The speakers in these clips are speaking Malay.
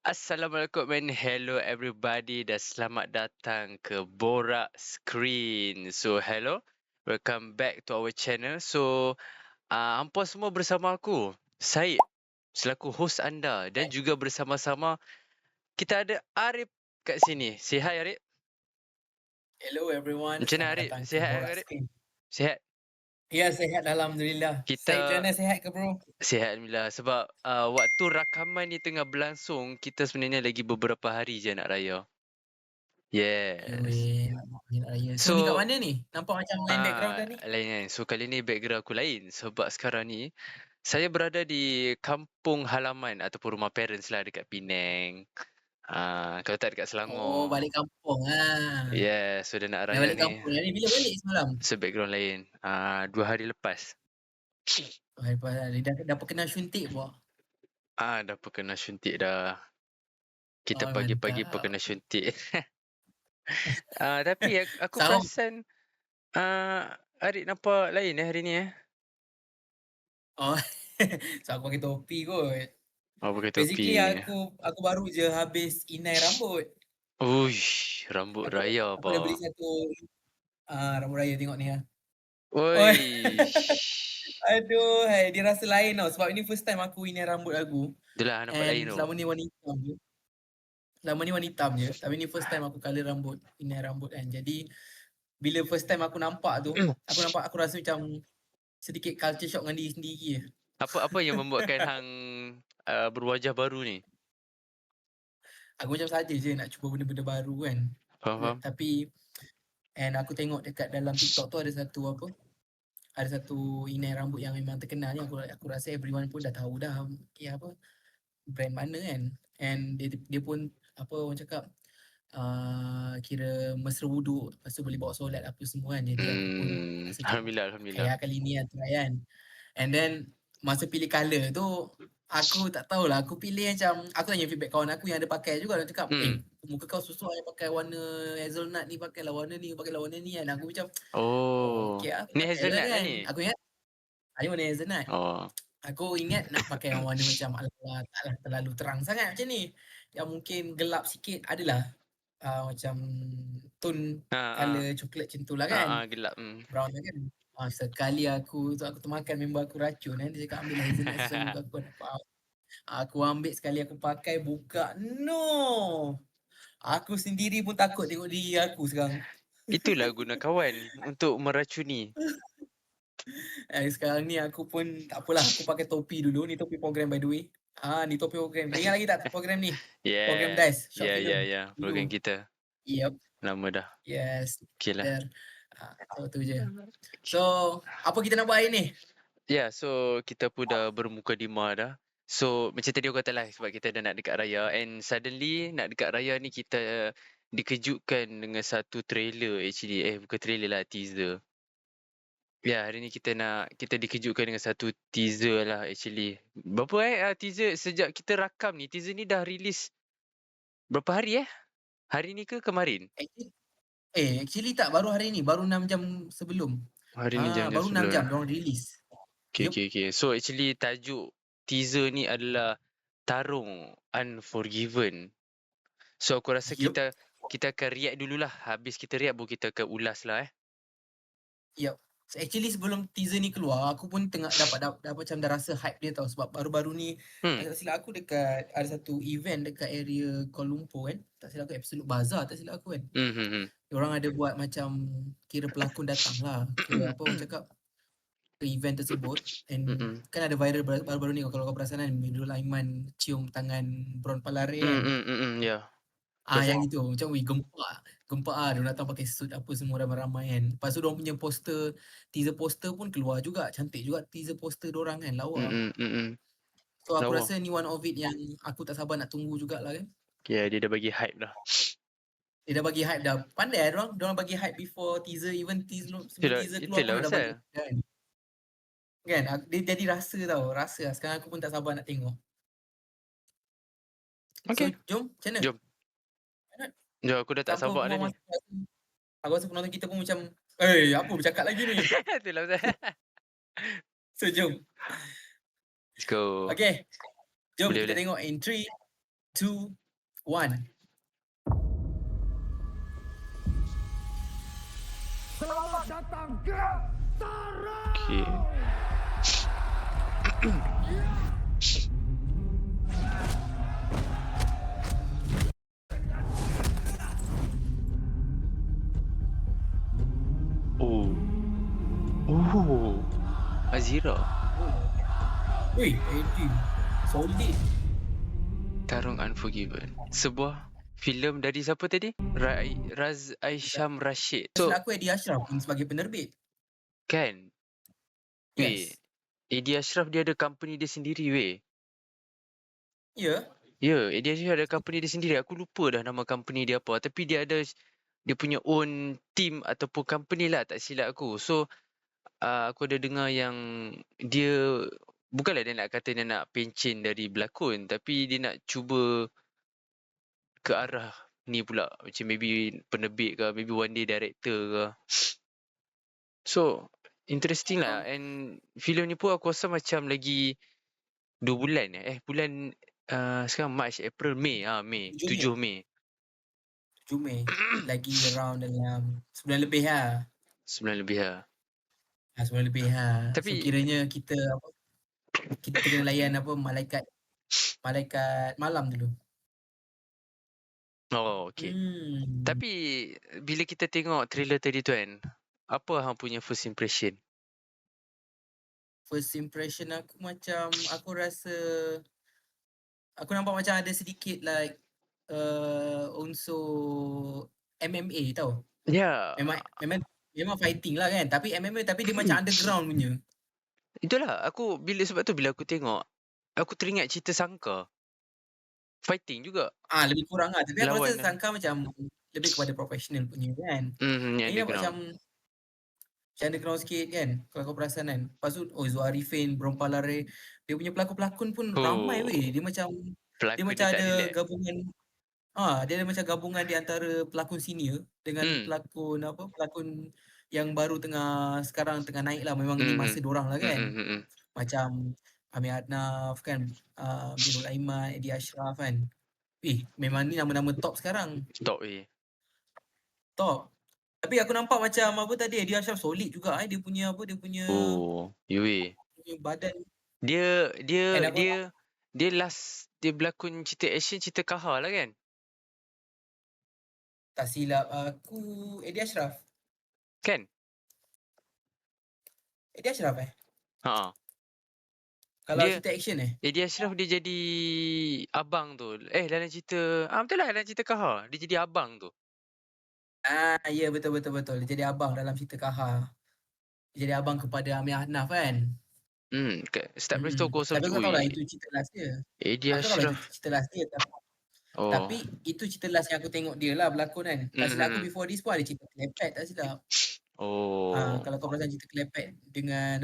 Assalamualaikum and hello everybody dan selamat datang ke Borak Screen. So hello, welcome back to our channel. So hampa semua bersama aku, Syed, selaku host anda dan juga bersama-sama kita ada Arif kat sini. Say hi Arif. Hello everyone, Macam mana selamat Arif? datang ke Sihat Borak Arif? Screen. Sihat? Ya, sehat alhamdulillah. Syed macam Kita mana, sehat ke bro? sihat Alhamdulillah sebab waktu rakaman ni tengah berlangsung, kita sebenarnya lagi beberapa hari je nak raya. Yes. Yoi, nak raya. So ni kat So mana ni? Nampak macam lain background kan ni? lain kan. So kali ni background aku lain sebab sekarang ni saya berada di kampung halaman ataupun rumah parents lah dekat Penang. Kalau tak dekat Oh, Selangor. balik kampung ah. Yes, so dah nak Dah raya balik ni. kampung dah ni, bila balik semalam? So background lain. 2 hari lepas. Oh, lepas dah perkenal syuntik pun. Dah perkena syuntik dah. Kita Oh, pagi-pagi mantap. perkena syuntik. Tapi aku Sama. perasan Adik nampak lain hari ni Oh, so aku pakai topi kot. Oh, pakai topi. Basically aku baru je habis inai rambut. Uish, rambut Aku raya aku apa? dah beli satu rambut raya tengok ni ah. Oh, Uish. aduh, hai, dia rasa lain tau sebab ini first time aku ini rambut aku Itulah nampak lain and tu. selama ni warna hitam je. Selama ni warna hitam je, tapi ni first time aku colour rambut, ini rambut kan. Jadi bila first time aku nampak tu, aku rasa macam sedikit culture shock dengan diri sendiri je. Apa yang membuatkan hang berwajah baru ni? Aku macam saja je nak cuba benda-benda baru kan. Faham, faham? Tapi and aku tengok dekat dalam TikTok tu ada satu inai rambut yang memang terkenal ni, aku rasa everyone pun dah tahu dah ya apa brand mana kan. And dia pun apa orang cakap kira mesra wuduk, lepas tu boleh bawa solat apa semua kan. Jadi aku pun rasa macam Alhamdulillah, alhamdulillah. kali ni lah try kan. And then masa pilih colour tu aku tak tahulah, aku pilih macam aku tanya feedback kawan aku yang ada pakai juga, dia cakap, Hmm. muka kau sesuai pakai warna hazelnut ni, pakailah warna ni, pakailah warna ni kan." Aku macam, "Oh, Oh, okey lah, aku ni pakailah hazelnut lah kan." ni? Aku ingat ada warna hazelnut. Oh. Aku ingat nak pakai yang warna macam ala taklah terlalu terang sangat macam ni. Yang mungkin gelap sikit adalah macam tone Ha, colour coklat macam tu lah kan, gelap. brown lah kan. Sekali aku termakan member aku racun kan, dia cakap ambillah hazelnut sesuai muka aku nampak. Aku ambil sekali aku pakai buka, no! Aku sendiri pun takut tengok diri aku sekarang. Itulah guna kawan untuk meracuni. Sekarang ni aku pun tak apalah, aku pakai topi dulu, ni topi program by the way. Ni topi program. Ingat lagi tak program ni? Program Yeah. DICE, short Ya, ya, film ya. Program dulu. kita. Yep, Lama dah. yes. Okey lah. There. So tu je. So, apa kita nak buat hari ni? Ya, so kita pun dah bermuka dima dah. So macam tadi aku kata lah sebab kita dah nak dekat raya and suddenly nak dekat raya ni kita dikejutkan dengan satu trailer actually. Bukan trailer lah, teaser. Ya, hari ni kita dikejutkan dengan satu teaser lah actually. Berapa teaser sejak kita rakam ni, teaser ni dah release berapa hari Hari ni ke kemarin? Actually actually tak, baru hari ni, baru 6 jam sebelum. Hari ni jam-jam Baru 6 sebelum. jam diorang release. Okay, Yup. okay, okay. So actually tajuk teaser ni adalah Tarung Unforgiven. So aku rasa Yup. kita akan react dululah. Habis kita react baru kita akan ulas lah Yup. So actually sebelum teaser ni keluar, aku pun tengah dapat macam dah rasa hype dia tau, sebab baru-baru ni tak silap aku dekat ada satu event dekat area Kuala Lumpur kan. Tak silap aku Absolute Bazaar, tak silap aku kan. Diorang ada buat macam kira pelakon datang lah ke apa orang cakap ke event tersebut, and kan ada viral baru-baru ni kalau kau perasan kan, Nurul Aiman cium tangan Bron Palare kan. Ya. Yang itu macam gempak diorang datang pakai suit apa semua ramai-ramai kan. Lepas tu diorang punya poster, teaser poster pun keluar juga, cantik juga teaser poster diorang kan, lawa. So aku Lawa. rasa ni one of it yang aku tak sabar nak tunggu jugalah kan. Ya, dia dah bagi hype dah. Dia dah bagi hype dah. Pandai diorang bagi hype before teaser, even sebelum teaser keluar Itulah pun dah bagi pasal. kan. Kan dia jadi rasa tau, rasa. Sekarang aku pun tak sabar nak tengok. So Okay. jom, macam mana? Jom. Jom, aku dah tak Tanpa sabar dah buang ni. masa, aku rasa penonton kita pun macam, apa bercakap lagi ni? Itulah pasal. So jom. Let's go. Okay, jom Boleh, kita boleh. tengok in 3, 2, 1. Selamat datang ke Okay. Oh. Oh. Azira. Weh, Eddie. Solid. Tarung Unforgiven. Sebuah filem dari siapa tadi? Raz Aisham Rashid. So, Silap aku Eddie Ashraf yang sebagai penerbit. kan? Weh, Yes. Eddie Ashraf dia ada company dia sendiri weh. Ya. Ya, Eddie Ashraf ada company dia sendiri. Aku lupa dah nama company dia apa. Tapi dia ada dia punya own team ataupun company lah, tak silap aku. So, aku ada dengar yang dia bukanlah dia nak kata dia nak pencen dari berlakon, tapi dia nak cuba ke arah ni pula. Macam maybe penerbit ke, maybe one day director ke. So, interesting lah. And filem ni pun aku rasa macam lagi 2 bulan bulan sekarang March, April, Mei. Mei. 7 Mei. 7 Mei. 7 Mei. Lagi around dalam sebulan lebih lah. Sebulan lebih lah. Sebulan lebih lah. So Tapi, kiranya kita apa, kita kena layan apa malaikat malam dulu. oh okay. Tapi, bila kita tengok trailer tadi tu kan, apa hang punya first impression? First impression aku macam aku rasa aku nampak macam ada sedikit like unsur MMA tau. Ya, Memang fighting lah kan, tapi MMA tapi dia macam underground punya. itulah sebab tu bila aku tengok, aku teringat cerita Sangka. Fighting juga Lebih kurang lah, tapi aku rasa lawan sangka macam lebih kepada professional punya kan. yang Yang ni nampak macam underground. underground sikit kan, kalau kau perasan kan. Lepas tu Zuarifin, Brompalare, dia punya pelakon-pelakon pun ramai Oh, weh. Dia pelakon macam dia tak ada relax. gabungan. Dia ada macam gabungan di antara pelakon senior dengan Hmm. pelakon yang baru sekarang tengah naik lah. Memang ni masa dorang lah kan. Hmm. Macam Amir Adnaf kan, Mirul Aiman, Eddie Ashraf kan. Memang ni nama-nama top sekarang. Stop weh. Top. Tapi aku nampak macam apa tadi, Eddie Ashraf solid juga dia punya Oh, you weh. badan. Dia And dia aku dia dia last dia berlakon cerita action, cerita Kahar lah kan? tak silap aku Eddie Ashraf. Kan? Eddie Ashraf Ha. kalau Dia cerita action Eddie Ashraf dia jadi abang tu. Dalam cerita betul lah, dalam cerita Kahar. Dia jadi abang tu. Ya betul. Dia jadi abang dalam cerita Kahar. Dia jadi abang kepada Amir Ahnaf kan. Start dari situ aku rasa Tapi macam, aku tak tahu ui, lah itu cerita last dia. Eddie Aku tak tahu lah itu Ashraf. cerita last dia, Oh. tapi itu cerita last yang aku tengok dia lah berlakon kan. Tak silap aku Mhm. before this pun ada cerita Klepet tak silap. Oh. Kalau kau perasan cerita Klepet dengan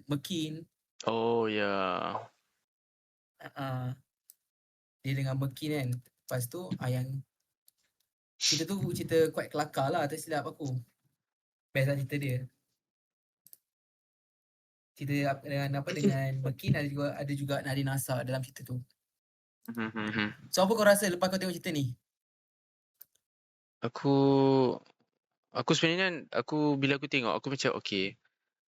Mekin. Oh, ya. Dia dengan Mekin kan. Lepas tu yang cerita tu cerita quite kelakar lah tak silap aku. Best lah cerita dia. Cerita dengan Mekin, ada juga Nadine Asar dalam cerita tu. Mhm. So apa kau rasa lepas kau tengok cerita ni? Aku sebenarnya bila aku tengok aku macam okay.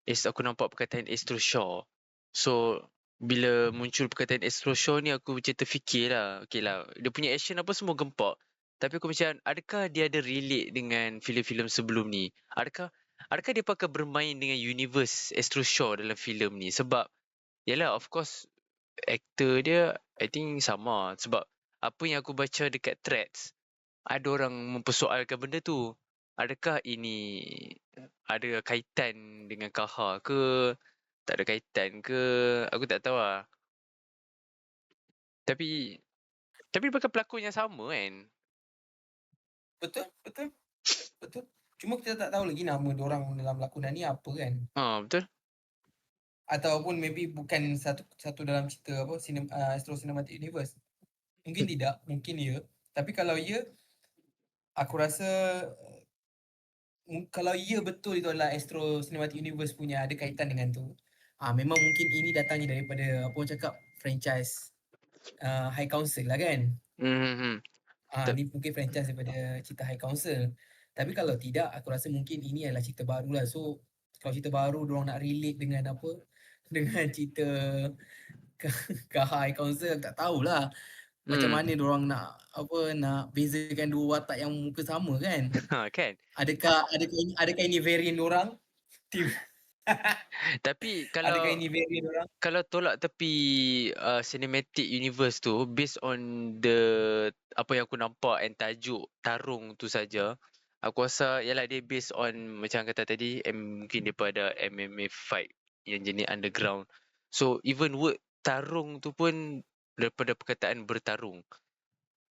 Aku nampak perkataan Astro Shaw. So bila muncul perkataan Astro Shaw ni aku macam terfikirlah, okeylah, dia punya action apa semua gempak. Tapi aku macam, adakah dia ada relate dengan filem-filem sebelum ni? Adakah dia pakai bermain dengan universe Astro Shaw dalam filem ni? Sebab yalah, of course aktor dia I think sama. Sebab apa yang aku baca dekat threads, ada orang mempersoalkan benda tu. Adakah ini ada kaitan dengan Kaha ke? Tak ada kaitan ke? Aku tak tahu lah. Tapi dia pakai pelakon yang sama kan? Betul. Cuma kita tak tahu lagi nama diorang dalam lakonan ni apa kan. Betul. Ataupun maybe bukan satu dalam cerita Astro Cinematic Universe. Mungkin tidak, mungkin ya. Tapi kalau ya, aku rasa kalau ya betul itu adalah Astro Cinematic Universe punya ada kaitan dengan tu. Memang mungkin ini datangnya daripada apa orang cakap franchise High Council lah kan. Hmm. Ni mungkin franchise daripada cerita High Council. Tapi kalau tidak, aku rasa mungkin ini adalah cerita baru lah. So, kalau cerita baru, diorang nak relate dengan apa? Dengan cerita ke High Council, aku tak tahulah. Macam mana diorang nak nak bezakan dua watak yang muka sama kan? Kan? Adakah ini variant diorang? Tapi Adakah ini variant diorang? kalau tolak tepi cinematic universe tu based on the apa yang aku nampak and tajuk tarung tu saja, aku rasa yalah dia based on macam kata tadi mungkin daripada MMA fight yang jenis underground. So even word tarung tu pun daripada perkataan bertarung.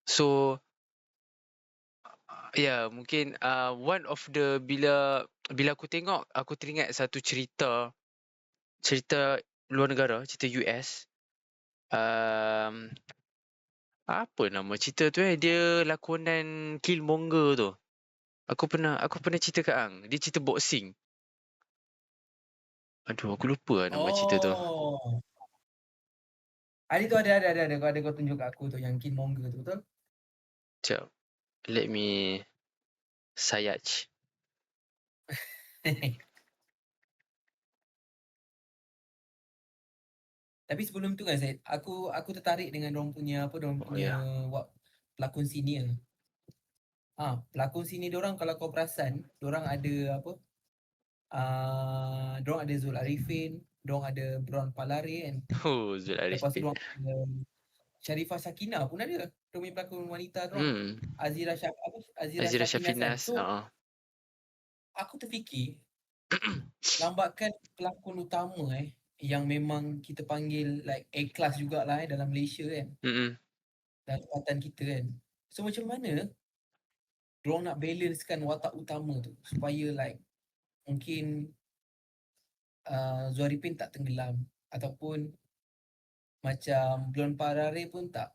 So ya mungkin one of the bila aku tengok aku teringat satu cerita luar negara, cerita US. Apa nama cerita tu dia lakonan Killmonger tu. Aku pernah cerita kat hang. Dia cerita boxing. Aduh aku lupa lah nama cerita tu. Oh. Hari tu ada kau tunjuk kat aku tu yang Killmonger tu, betul? Sekejap. Let me search. Tapi sebelum tu kan aku tertarik dengan diorang punya Ya. pelakon senior. Pelakon senior diorang kalau kau perasan, diorang ada diorang ada Zul Arifin, diorang ada Bron Palare kan. Oh Zul Lepas tu Arifin. diorang ada Sharifah Sakinah pun ada. Diorang punya pelakon wanita diorang. Azira Azira Shafinas kan. Shafinas. So aku terfikir lambakan pelakon utama yang memang kita panggil like A-class jugalah dalam Malaysia kan. Dalam tempatan kita kan. So macam mana diorang nak balancekan watak utama tu supaya like mungkin Zuaripin tak tenggelam ataupun macam Palare pun tak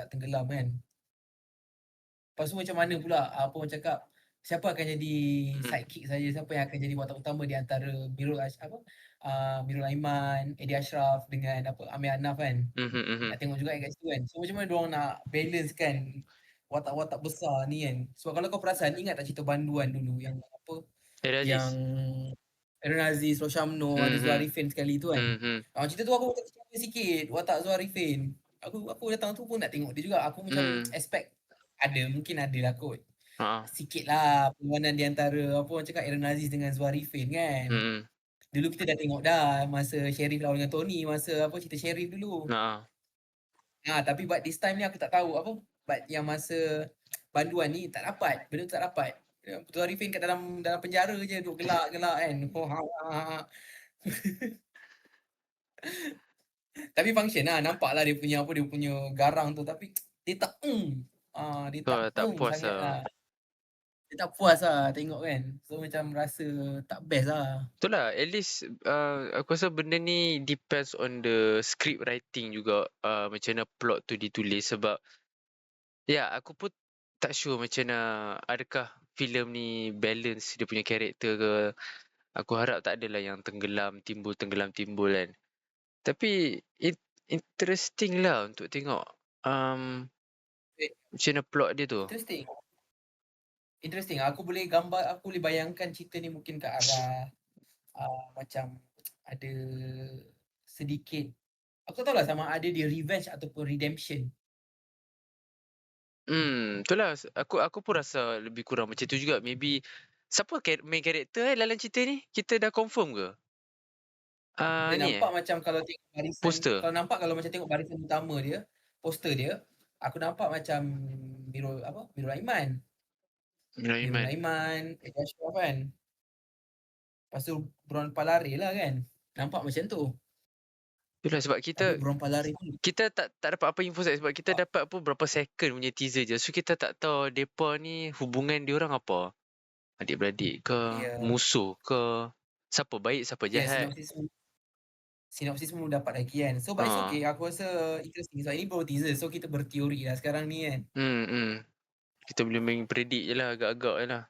tenggelam kan. Lepas tu macam mana pula apa orang cakap siapa akan jadi sidekick saja, siapa yang akan jadi watak utama di antara Mirul Aiman, Eddie Ashraf dengan Amir Anaf kan. Nak tengok juga kat situ kan. So macam mana diorang nak balance kan watak-watak besar ni kan. Sebab kalau kau perasan ingat tak cerita Banduan dulu yang yang Aaron Aziz, Roshamno, ada Zuarifin sekali tu kan. Cerita tu aku kecewa sikit watak Zuarifin. Aku datang tu pun nak tengok dia juga. Aku macam expect mungkin ada lah kot. Sikit lah perlawanan di antara orang cakap Aaron Aziz dengan Zuarifin kan. Dulu kita dah tengok dah masa Sheriff lawan dengan Tony, masa cerita Sheriff dulu. Tapi but this time ni aku tak tahu but yang masa Banduan ni tak dapat. Benda tu tak dapat. Zuarifin kat dalam penjara je duduk gelak-gelak kan. Tapi function lah, nampak lah dia punya garang tu tapi dia tak dia tak puas sangat lah. Dia tak puas lah tengok kan. So macam rasa tak best lah. Betul lah, at least aku rasa benda ni depends on the script writing juga, macam mana plot tu ditulis. Sebab ya aku pun tak sure macam mana adakah filem ni balance dia punya karakter ke. Aku harap tak adalah yang tenggelam timbul kan. Tapi interesting lah untuk tengok macam mana plot dia tu. Interesting. Aku boleh bayangkan cerita ni mungkin ke arah macam ada sedikit, aku tak tahu lah sama ada dia revenge ataupun redemption. Betul lah. Aku pun rasa lebih kurang macam tu juga. Maybe siapa main karakter dalam cerita ni? Kita dah confirm ke? Dia Ni nampak macam kalau tengok barisan poster. kalau macam tengok barisan utama dia, poster dia, aku nampak macam Mirul Aiman. Mirul Aiman, Eddie Ashraf kan. Lepas tu Bron Palare lah kan. Nampak macam tu. Itulah sebab Tapi Bron Palare pun kita tak dapat apa info sebab kita dapat pun berapa second punya teaser je. So kita tak tahu depa ni hubungan diorang apa. Adik-beradik ke, musuh ke, siapa baik, siapa jahat. Sinopsis pun dapat lagi kan. So but it's okay. Aku rasa interesting. Sebab ini baru teaser. So kita berteori lah sekarang ni kan. Kita boleh main predict je lah agak-agak je lah.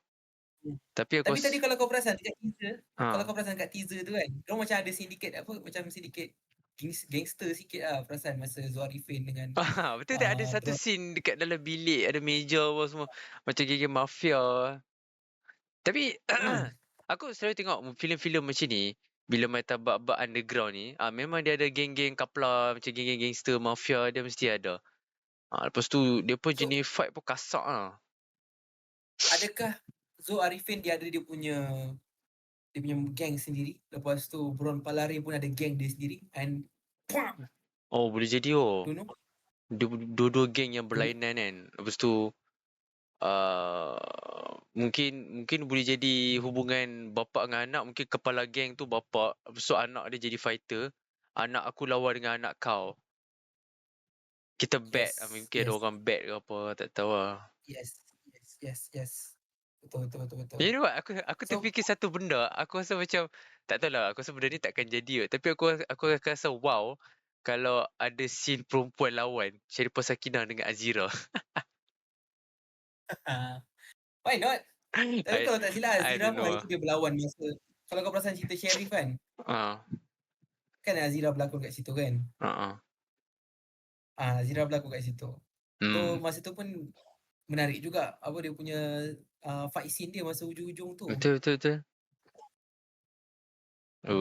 Tapi tadi kalau kau perasan dekat teaser, kalau kau perasan kat teaser tu kan, diorang macam ada sindiket macam sindiket gangster sikit lah perasan masa Zul Ariffin dengan Betul tak ada satu Bron. scene dekat dalam bilik ada meja apa semua macam geng-geng mafia. Tapi aku selalu tengok filem-filem macam ni bila main bab-bab underground ni, memang dia ada geng-geng kapla macam geng-geng gangster mafia dia mesti ada. Lepas tu dia pun So, jenis fight pun kasar lah. adakah Zul Ariffin dia ada dia punya gang sendiri. Lepas tu Bron Palare pun ada gang dia sendiri. And Oh boleh jadi oh. don't know. Dua-dua geng yang berlainan kan. Lepas tu mungkin boleh jadi hubungan bapa dengan anak, mungkin kepala geng tu bapa, lepas tu anak dia jadi fighter. Anak aku lawan dengan anak kau. Kita bet, Yes. mungkin ada orang bet ke apa, tak tahu lah. Yes. Betul. You know what, aku So, terfikir satu benda, aku rasa macam, tak tahulah, aku rasa benda ni takkan jadi kot. Tapi aku akan rasa wow, kalau ada scene perempuan lawan, Sharifah Sakinah dengan Azira. why not? Tapi kalau tak silap I Azira don't pun know hari tu dia berlawan masa. Kalau kau perasan cerita Sheriff kan, ah. kan Azira berlakon kat situ kan. Azira berlakon kat situ. So masa tu pun menarik juga apa dia punya fight scene dia masa hujung-hujung tu. Betul. Masa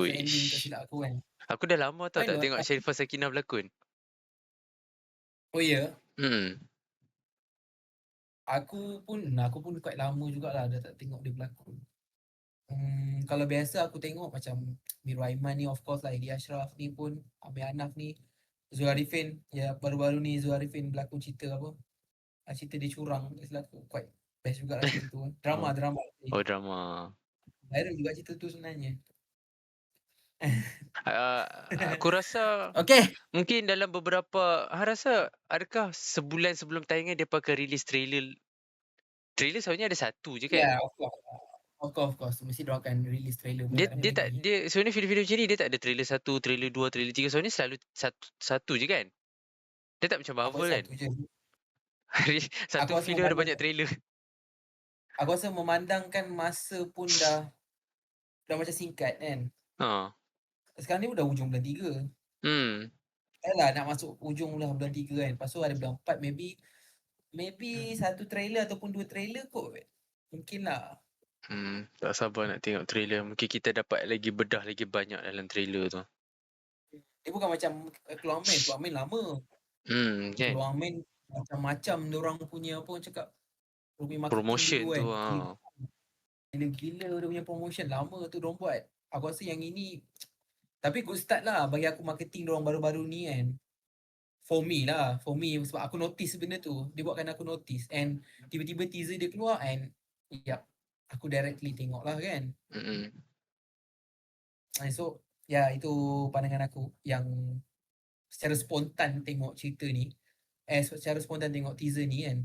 ending tak Uish. silap aku kan. Aku dah lama tau Why tak not? tengok Sharifah Sakinah berlakon. Oh ya. Hmm. Aku pun quite lama jugalah dah tak tengok dia berlakon. Kalau biasa aku tengok macam Mir Aiman ni, of course lah, Edi Ashraf ni pun, Amir Hanaf ni, Zul Ariffin, ya baru-baru ni Zul Ariffin berlakon cerita apa, cerita dia curang, tak silap aku, quite best jugalah cerita tu. Drama. Oh drama. Viral juga cerita tu sebenarnya. Aku rasa Okay. mungkin dalam beberapa, rasa adakah sebulan sebelum tayangan dia akan release trailer. Trailer sebenarnya ada satu je kan. Yeah, of course. Mesti dia akan release trailer pun Dia tak ada dia tak lagi. dia sebenarnya filem-filem macam ni dia tak ada trailer 1, trailer 2, trailer 3. Sebenarnya selalu satu je kan. Dia tak macam Aku Marvel rasa kan. satu je. Satu Aku rasa filem ada banyak trailer. Aku rasa memandangkan masa pun dah macam singkat kan. Sekarang ni udah hujung bulan 3. Yalah nak masuk hujung lah bulan 3 kan. Lepas tu ada bulan 4, maybe satu trailer ataupun 2 trailer kot. Mungkin lah. Tak sabar nak tengok trailer. Mungkin kita dapat lagi bedah lagi banyak dalam trailer tu. Dia bukan macam Keluar Main lama. Kan. Keluar Main macam-macam diorang punya apa orang cakap, punya marketing Promotion dulu tu kan. Gila dia punya promotion lama tu diorang buat. Aku rasa yang ini, tapi good start lah bagi aku marketing diorang baru-baru ni kan. For me sebab aku notice benda tu. Dia buatkan aku notice. And tiba-tiba teaser dia keluar and aku directly tengok lah kan. So itu pandangan aku yang secara spontan tengok cerita ni. Secara spontan tengok teaser ni kan.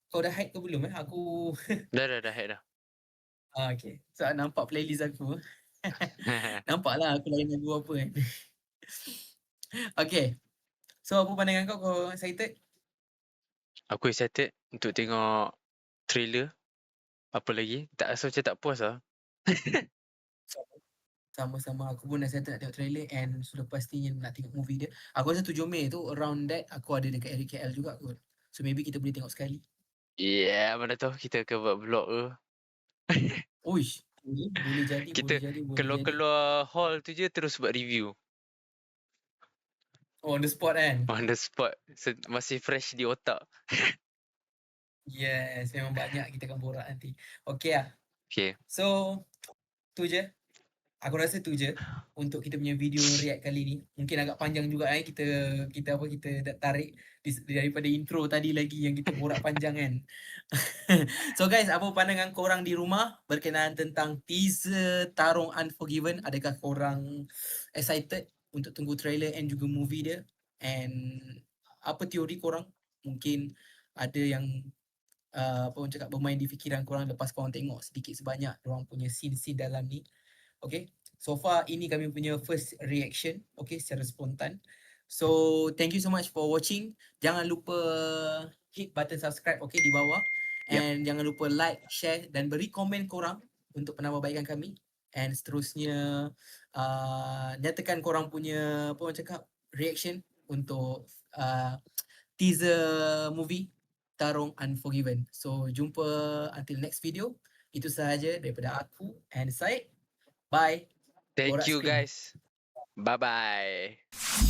Kau dah hack ke belum Aku Dah hack dah. okay. So nampak playlist aku. Nampak lah aku lain lagu apa kan. Okay. So apa pandangan kau? Kau excited? Aku excited untuk tengok trailer. Apa lagi? Tak rasa macam tak puas lah. Sama-sama. Aku pun excited nak tengok trailer and sudah pastinya nak tengok movie dia. Aku rasa 7 Mei tu around that aku ada dekat Eric KL juga kot. So maybe kita boleh tengok sekali. Mana tahu kita akan buat vlog ke. Uish, boleh jadi. Kita keluar hall tu je terus buat review. On the spot kan? On the spot. Masih fresh di otak. Yes, memang banyak kita akan borak nanti. Okay lah. Okay. So, tu je. Aku rasa tu je untuk kita punya video react kali ni. Mungkin agak panjang juga kita tarik daripada intro tadi lagi yang kita borak panjang kan. So guys, apa pandangan korang di rumah berkenaan tentang teaser Tarung Unforgiven? Adakah korang excited untuk tunggu trailer and juga movie dia? And apa teori korang? Mungkin ada yang orang cakap bermain di fikiran korang lepas korang tengok sedikit sebanyak orang punya scene-scene dalam ni. Okay, so far ini kami punya first reaction, okay, secara spontan. So thank you so much for watching. Jangan lupa hit button subscribe, okay, di bawah. And jangan lupa like, share dan beri komen korang untuk penambahbaikan kami. and seterusnya nyatakan korang punya apa orang cakap reaction untuk teaser movie Tarung Unforgiven. So jumpa until next video. Itu sahaja daripada aku and Syed. Bye. Thank Borak you Screen. guys. Bye bye.